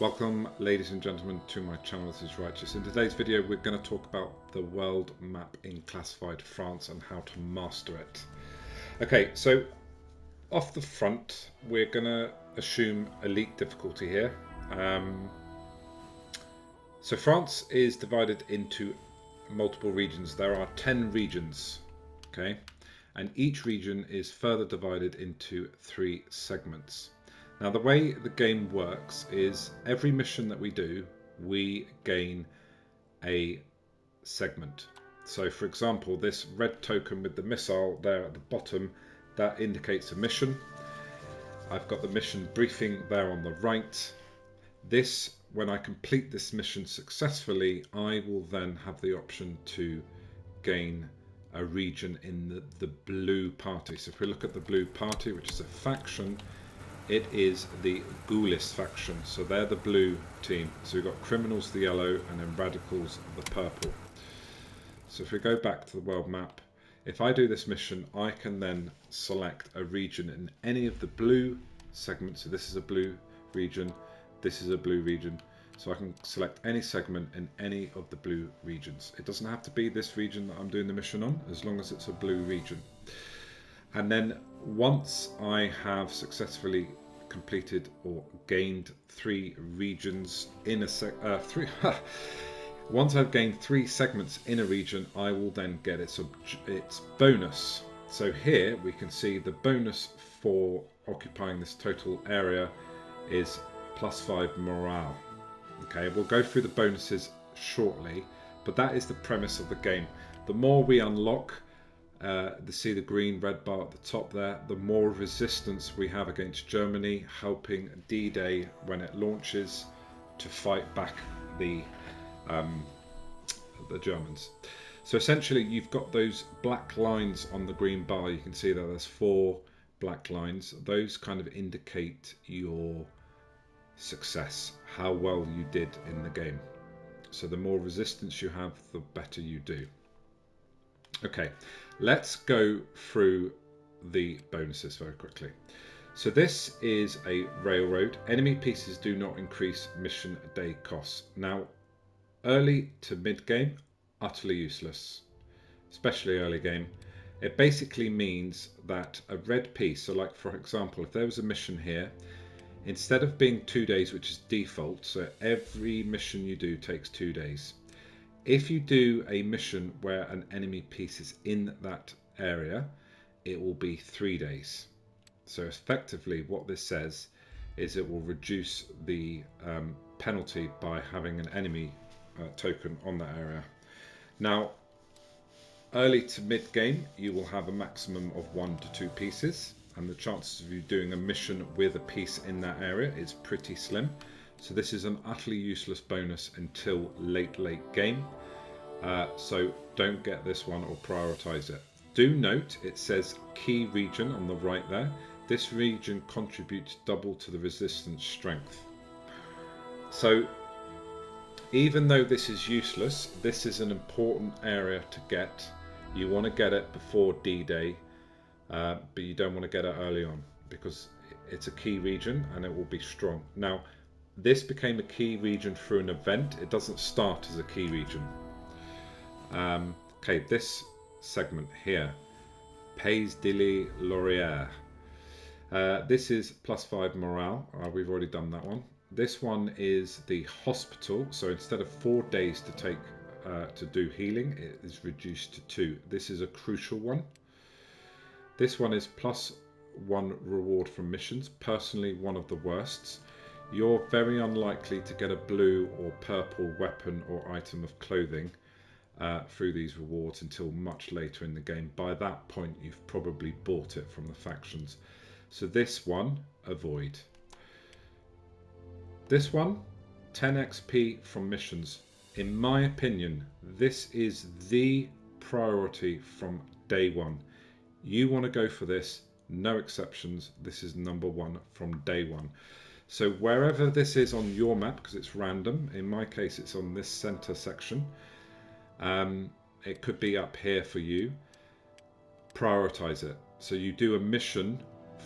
Welcome ladies and gentlemen to my channel. This is Righteous. In today's video we're going to talk about the world map in classified France and how to master it. Okay, so off the front we're going to assume elite difficulty here. So France is divided into multiple regions. There are 10 regions, okay, and each region is further divided into 3 segments. Now the way the game works is every mission that we do, we gain a segment. So for example, this red token with the missile there at the bottom, that indicates a mission. I've got the mission briefing there on the right. This, when I complete this mission successfully, I will then have the option to gain a region in the blue party. So if we look at the blue party, which is a faction, it is the Gaullist faction, so they're the blue team. So we've got criminals the yellow and then radicals the purple. So if we go back to the world map, if I do this mission, I can then select a region in any of the blue segments. So this is a blue region, this is a blue region. So I can select any segment in any of the blue regions. It doesn't have to be this region that I'm doing the mission on, as long as it's a blue region. And then once I have successfully completed or gained 3 regions in a once I've gained 3 segments in a region, I will then get its bonus. So here we can see the bonus for occupying this total area is +5 morale. Okay, we'll go through the bonuses shortly, but that is the premise of the game. The more we unlock, see the green red bar at the top there, the more resistance we have against Germany, helping D-Day when it launches to fight back the Germans. So essentially you've got those black lines on the green bar. You can see that there's 4 black lines. Those kind of indicate your success, how well you did in the game. So the more resistance you have, the better you do. Okay, let's go through the bonuses very quickly. So this is a railroad. Enemy pieces do not increase mission day costs. Now, early to mid game, utterly useless, especially early game. It basically means that a red piece, so like for example, if there was a mission here, instead of being 2 days, which is default, so every mission you do takes 2 days. If you do a mission where an enemy piece is in that area, it will be 3 days. So effectively what this says is it will reduce the penalty by having an enemy token on that area. Now, early to mid game, you will have a maximum of 1 to 2 pieces, and the chances of you doing a mission with a piece in that area is pretty slim. So this is an utterly useless bonus until late game. So don't get this one or prioritize it. Do note it says key region on the right there. This region contributes double to the resistance strength. So even though this is useless, this is an important area to get. You want to get it before D-Day, but you don't want to get it early on because it's a key region and it will be strong. Now, this became a key region through an event. It doesn't start as a key region. Okay, this segment here, Pays de la Laurière. This is +5 morale. We've already done that one. This one is the hospital. So instead of 4 days to take to do healing, it is reduced to 2. This is a crucial one. This one is +1 reward from missions. Personally, one of the worsts. You're very unlikely to get a blue or purple weapon or item of clothing through these rewards until much later in the game. By that point, you've probably bought it from the factions. So this one, avoid. This one, 10 XP from missions. In my opinion, this is the priority from day one. You want to go for this, no exceptions. This is number 1 from day one. So wherever this is on your map, because it's random, in my case it's on this center section, it could be up here for you, prioritize it. So you do a mission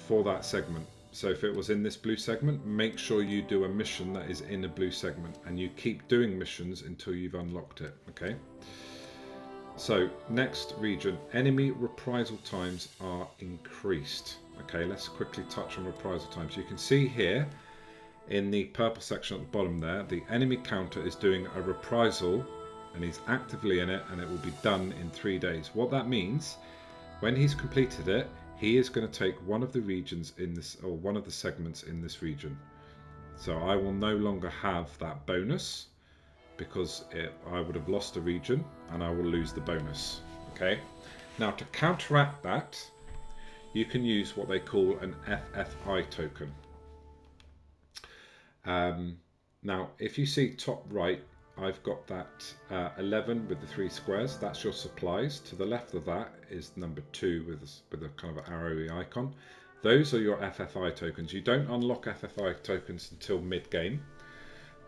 for that segment. So if it was in this blue segment, make sure you do a mission that is in a blue segment, and you keep doing missions until you've unlocked it, okay? So next region, enemy reprisal times are increased. Okay, let's quickly touch on reprisal times. You can see here in the purple section at the bottom there, the enemy counter is doing a reprisal and he's actively in it, and it will be done in 3 days. What that means, when he's completed it, he is going to take one of the regions in this, or one of the segments in this region. So I will no longer have that bonus because I would have lost a region and I will lose the bonus. Okay. Now to counteract that, you can use what they call an FFI token. Now, if you see top right, I've got that 11 with the 3 squares. That's your supplies. To the left of that is number 2 with a kind of an arrowy icon. Those are your FFI tokens. You don't unlock FFI tokens until mid-game,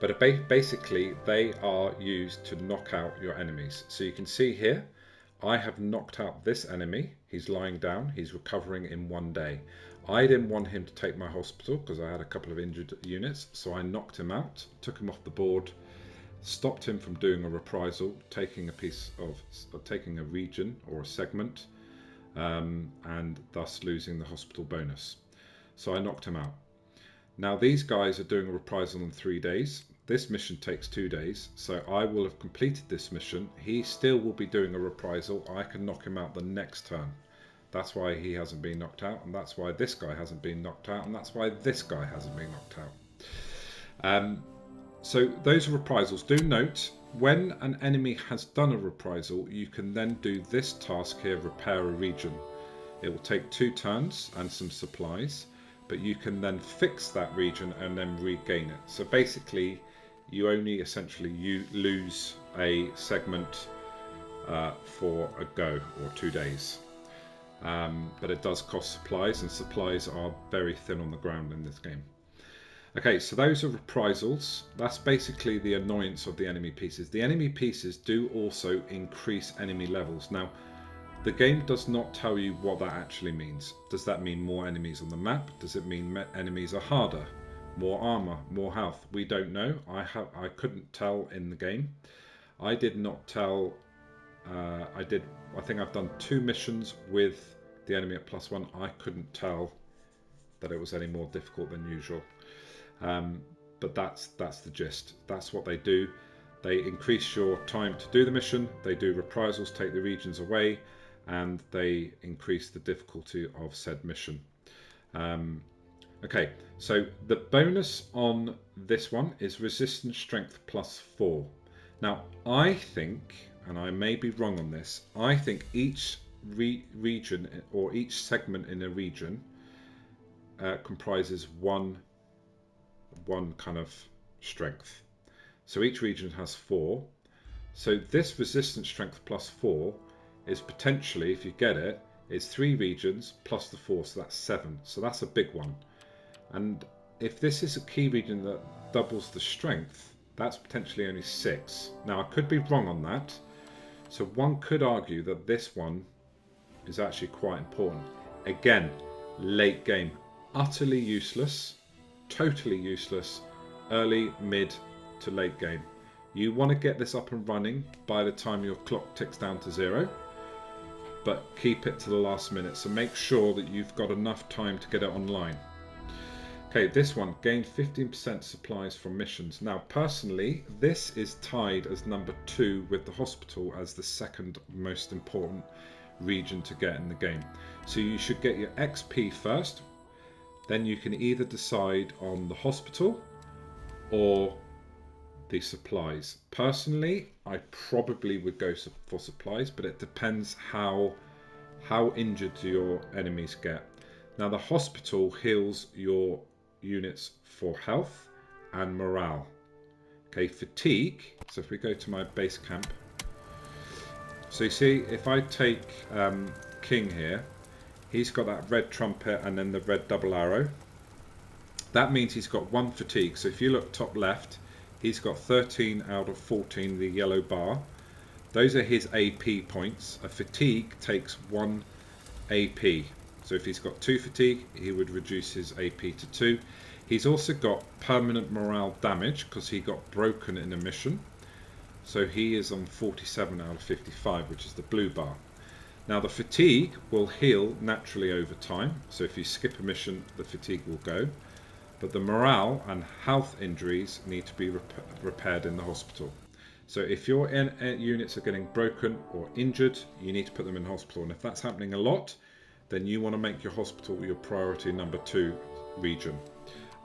but basically they are used to knock out your enemies. So you can see here, I have knocked out this enemy. He's lying down. He's recovering in 1 day. I didn't want him to take my hospital because I had a couple of injured units, so I knocked him out, took him off the board, stopped him from doing a reprisal, taking a region or a segment, and thus losing the hospital bonus. So I knocked him out. Now these guys are doing a reprisal in 3 days. This mission takes 2 days, so I will have completed this mission. He still will be doing a reprisal. I can knock him out the next turn. That's why he hasn't been knocked out, and that's why this guy hasn't been knocked out, and that's why this guy hasn't been knocked out. So those are reprisals. Do note, when an enemy has done a reprisal, you can then do this task here, repair a region. It will take 2 turns and some supplies, but you can then fix that region and then regain it. So basically, you only essentially lose a segment for a go or 2 days. But it does cost supplies, and supplies are very thin on the ground in this game. Okay, so those are reprisals. That's basically the annoyance of the enemy pieces. The enemy pieces do also increase enemy levels. Now, the game does not tell you what that actually means. Does that mean more enemies on the map? Does it mean enemies are harder? More armor? More health? We don't know. I couldn't tell in the game. I did not tell. I think I've done 2 missions with the enemy at +1. I couldn't tell that it was any more difficult than usual. But that's the gist. That's what they do. They increase your time to do the mission. They do reprisals, take the regions away, and they increase the difficulty of said mission. Okay, so the bonus on this one is resistance strength +4. Now, I think, and I may be wrong on this, I think each region or each segment in a region comprises one kind of strength. So each region has 4. So this resistance strength +4 is potentially, if you get it, is 3 regions plus the 4, so that's 7. So that's a big one. And if this is a key region that doubles the strength, that's potentially only 6. Now I could be wrong on that. So one could argue that this one is actually quite important. Again, late game, utterly useless, totally useless, early, mid to late game. You want to get this up and running by the time your clock ticks down to 0, but keep it to the last minute. So make sure that you've got enough time to get it online. Okay, this one, gain 15% supplies from missions. Now, personally, this is tied as number 2 with the hospital as the second most important region to get in the game. So you should get your XP first, then you can either decide on the hospital or the supplies. Personally, I probably would go for supplies, but it depends how injured your enemies get. Now, the hospital heals your units for health and morale. Okay, fatigue. So if we go to my base camp, so you see, if I take King here, he's got that red trumpet and then the red double arrow. That means he's got 1 fatigue. So if you look top left, he's got 13 out of 14, the yellow bar. Those are his AP points. A fatigue takes 1 AP. So if he's got 2 fatigue, he would reduce his AP to 2. He's also got permanent morale damage because he got broken in a mission. So he is on 47 out of 55, which is the blue bar. Now the fatigue will heal naturally over time. So if you skip a mission, the fatigue will go. But the morale and health injuries need to be repaired in the hospital. So if your units are getting broken or injured, you need to put them in hospital. And if that's happening a lot, then you want to make your hospital your priority number 2 region.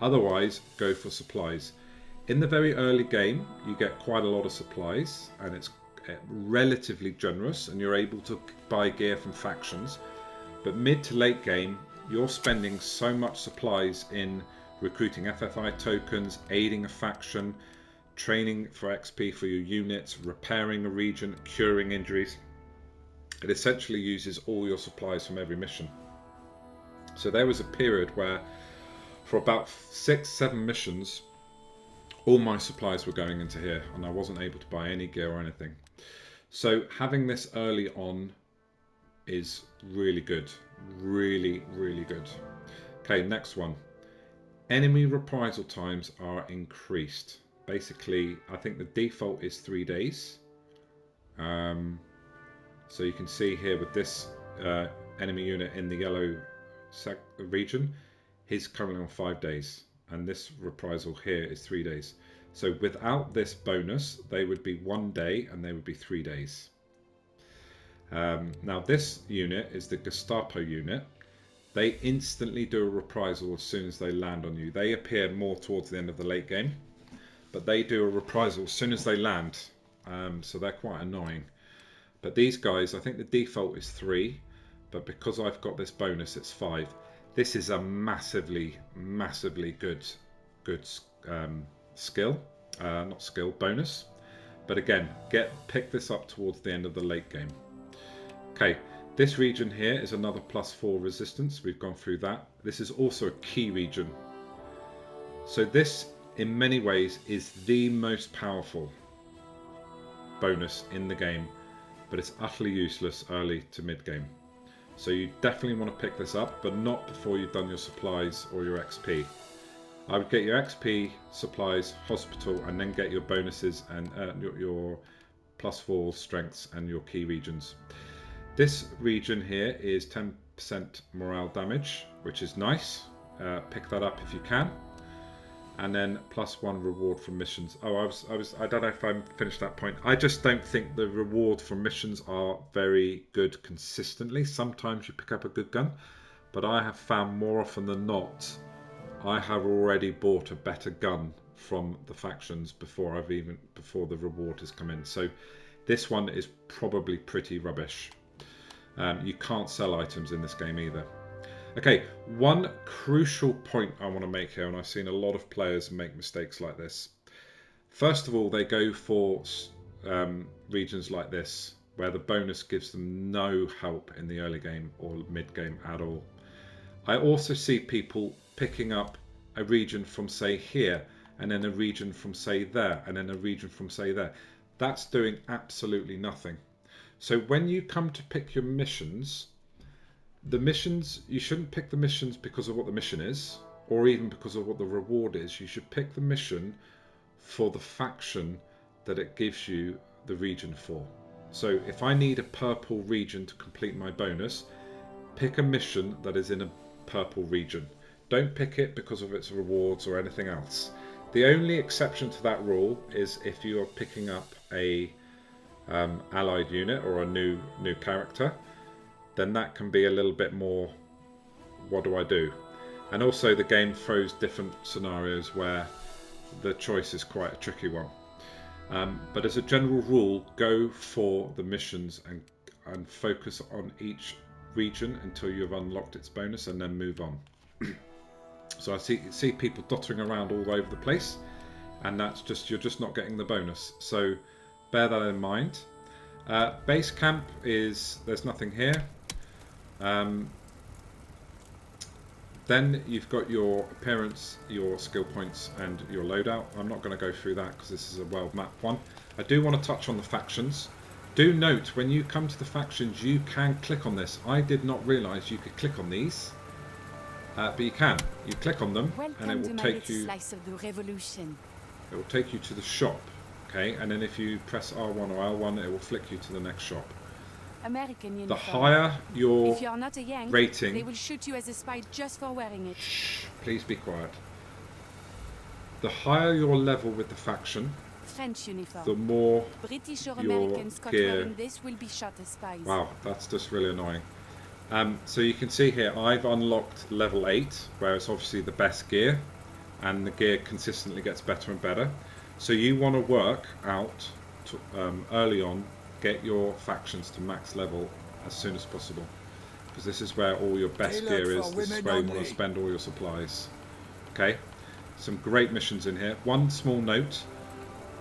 Otherwise, go for supplies. In the very early game, you get quite a lot of supplies, and it's relatively generous, and you're able to buy gear from factions. But mid to late game, you're spending so much supplies in recruiting FFI tokens, aiding a faction, training for XP for your units, repairing a region, curing injuries. It essentially uses all your supplies from every mission. So there was a period where for about 6-7 missions, all my supplies were going into here and I wasn't able to buy any gear or anything. So having this early on is really good. Really, really good. Okay, next one. Enemy reprisal times are increased. Basically, I think the default is 3 days. So you can see here with this enemy unit in the yellow region, he's currently on 5 days. And this reprisal here is 3 days. So without this bonus, they would be 1 day and they would be 3 days. Now this unit is the Gestapo unit. They instantly do a reprisal as soon as they land on you. They appear more towards the end of the late game, but they do a reprisal as soon as they land. So they're quite annoying. But these guys, I think the default is 3, but because I've got this bonus, it's 5. This is a massively, massively good skill, not skill, bonus. But again, pick this up towards the end of the late game. Okay, this region here is another +4 resistance. We've gone through that. This is also a key region. So this, in many ways, is the most powerful bonus in the game, but it's utterly useless early to mid game. So you definitely want to pick this up, but not before you've done your supplies or your XP. I would get your XP, supplies, hospital, and then get your bonuses and your +4 strengths and your key regions. This region here is 10% morale damage, which is nice. Pick that up if you can. And then +1 reward from missions. Oh, I don't know if I finished that point. I just don't think the reward from missions are very good consistently. Sometimes you pick up a good gun, but I have found more often than not, I have already bought a better gun from the factions before the reward has come in. So this one is probably pretty rubbish. You can't sell items in this game either. Okay, one crucial point I want to make here, and I've seen a lot of players make mistakes like this. First of all, they go for regions like this, where the bonus gives them no help in the early game or mid game at all. I also see people picking up a region from, say, here, and then a region from, say, there, and then a region from, say, there. That's doing absolutely nothing. So when you come to pick your missions, you shouldn't pick the missions because of what the mission is, or even because of what the reward is. You should pick the mission for the faction that it gives you the region for. So if I need a purple region to complete my bonus, pick a mission that is in a purple region. Don't pick it because of its rewards or anything else. The only exception to that rule is if you are picking up a allied unit or a new character, then that can be a little bit more, what do I do? And also the game throws different scenarios where the choice is quite a tricky one. But as a general rule, go for the missions and focus on each region until you've unlocked its bonus and then move on. So I see people dottering around all over the place, and you're just not getting the bonus. So bear that in mind. Base camp there's nothing here. Then you've got your appearance, your skill points, and your loadout. I'm not going to go through that because this is a well mapped one. I do want to touch on the factions. Do note, when you come to the factions, you can click on this. I did not realise you could click on these, but you can. You click on them, and it will take you. Slice of the revolution. It will take you to the shop, okay? And then if you press R1 or L1, it will flick you to the next shop. American uniform. The higher your if you're not a Yank, rating, they will shoot you as a spy just for wearing it. Shh, please be quiet. The higher your level with the faction, French uniform. the more British or your Americans caught gear. wearing this will be shot as spies. Wow, that's just really annoying. So you can see here, I've unlocked level 8, where it's obviously the best gear, and the gear consistently gets better and better. So you want to work out to, early on, get your factions to max level as soon as possible, because this is where all your best gear is. This is where you want to spend all your supplies. Okay, some great missions in here. One small note: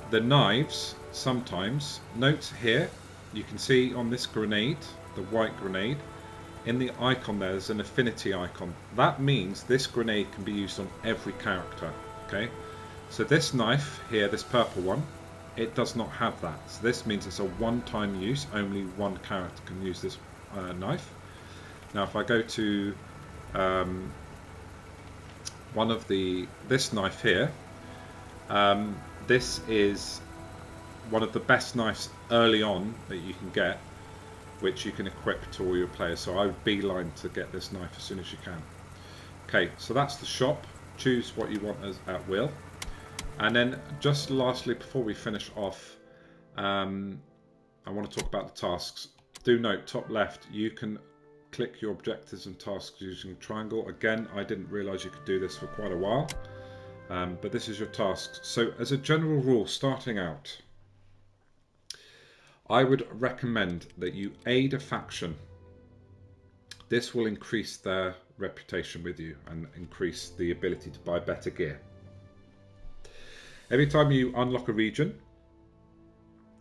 the knives sometimes. Note here, you can see on this grenade, the white grenade, in the icon there's an affinity icon. That means this grenade can be used on every character. Okay, so this knife here, this purple one, it does not have that. So this means it's a one-time use. Only one character can use this knife. Now if I go to this knife here, this is one of the best knives early on that you can get, which you can equip to all your players. So I would beeline to get this knife as soon as you can. Okay, so that's the shop. Choose what you want as at will. And then just lastly, before we finish off, I want to talk about the tasks. Do note, top left, you can click your objectives and tasks using triangle. Again, I didn't realise you could do this for quite a while, but this is your tasks. So as a general rule, starting out, I would recommend that you aid a faction. This will increase their reputation with you and increase the ability to buy better gear. Every time you unlock a region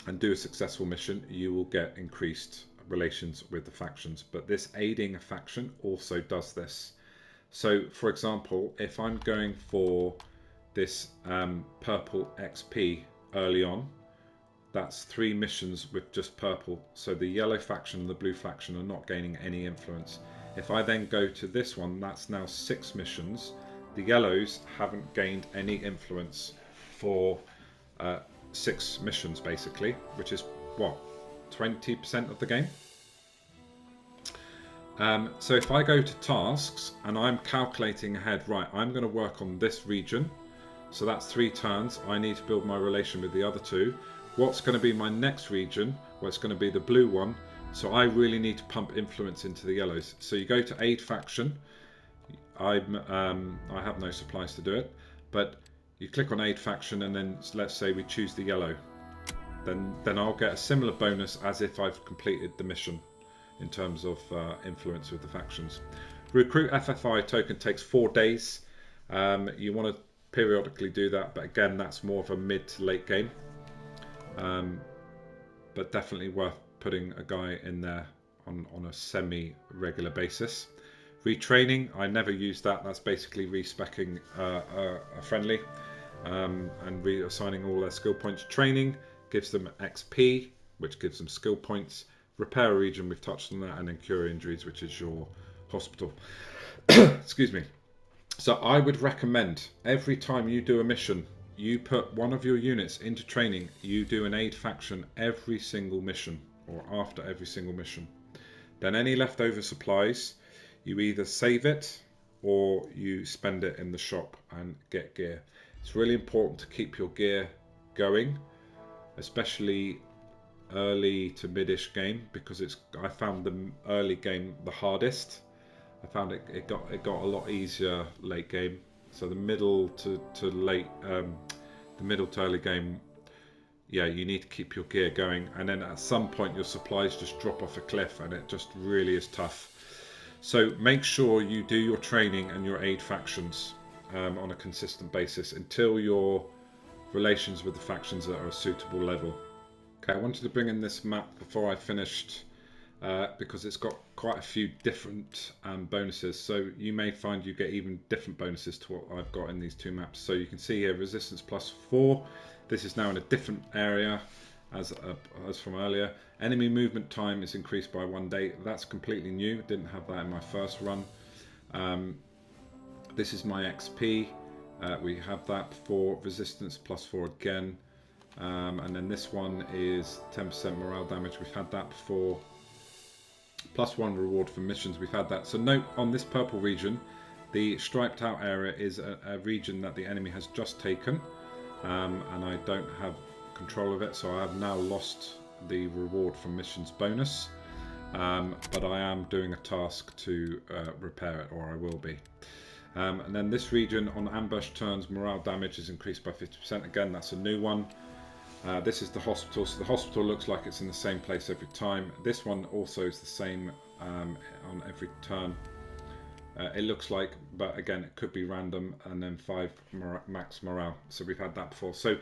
and do a successful mission, you will get increased relations with the factions. But this aiding a faction also does this. So, for example, if I'm going for this purple XP early on, that's 3 missions with just purple. So the yellow faction and the blue faction are not gaining any influence. If I then go to this one, that's now 6 missions. The yellows haven't gained any influence for 6 missions basically, which is what, 20% of the game. So if I go to tasks and I'm calculating ahead, right, I'm going to work on this region, so that's 3 turns. I need to build my relation with the other 2. What's going to be my next region? Well, it's going to be the blue one, so I really need to pump influence into the yellows. So you go to aid faction. I have no supplies to do it, but you click on aid faction, and then let's say we choose the yellow. Then I'll get a similar bonus as if I've completed the mission in terms of influence with the factions. Recruit FFI token takes 4 days. You want to periodically do that, but again, that's more of a mid to late game. But definitely worth putting a guy in there on a semi-regular basis. Retraining, I never use that. That's basically respecking a friendly and reassigning all their skill points. Training gives them XP, which gives them skill points. Repair a region, we've touched on that, and then cure injuries, which is your hospital. Excuse me. So I would recommend every time you do a mission, you put one of your units into training. You do an aid faction every single mission, or after every single mission. Then any leftover supplies, you either save it or you spend it in the shop and get gear. It's really important to keep your gear going, especially early to mid-ish game, because I found the early game the hardest. I found it got a lot easier late game. So the middle to late, the middle to early game, yeah, you need to keep your gear going, and then at some point your supplies just drop off a cliff, and it just really is tough. So make sure you do your training and your aid factions on a consistent basis until your relations with the factions are at a suitable level. Okay, I wanted to bring in this map before I finished because it's got quite a few different bonuses. So you may find you get even different bonuses to what I've got in these 2 maps. So you can see here resistance +4. This is now in a different area. as from earlier. Enemy movement time is increased by 1 day. That's completely new. Didn't have that in my first run. This is my XP. We have that for resistance +4 again. And then this one is 10% morale damage. We've had that before. +1 reward for missions. We've had that. So note on this purple region, the striped out area is a region that the enemy has just taken. And I don't have control of it. So I have now lost the reward for missions bonus. But I am doing a task to repair it, or I will be. And then this region on ambush turns, morale damage is increased by 50%. Again, that's a new one. This is the hospital. So the hospital looks like it's in the same place every time. This one also is the same on every turn. It looks like, but again, it could be random. And then 5 max morale. So we've had that before. So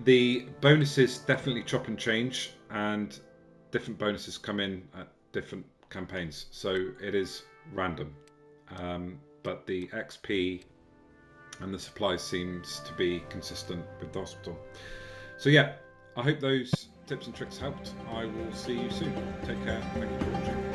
the bonuses definitely chop and change, and different bonuses come in at different campaigns. So it is random. But the XP and the supplies seems to be consistent with the hospital. So yeah, I hope those tips and tricks helped. I will see you soon. Take care. Thank you for watching.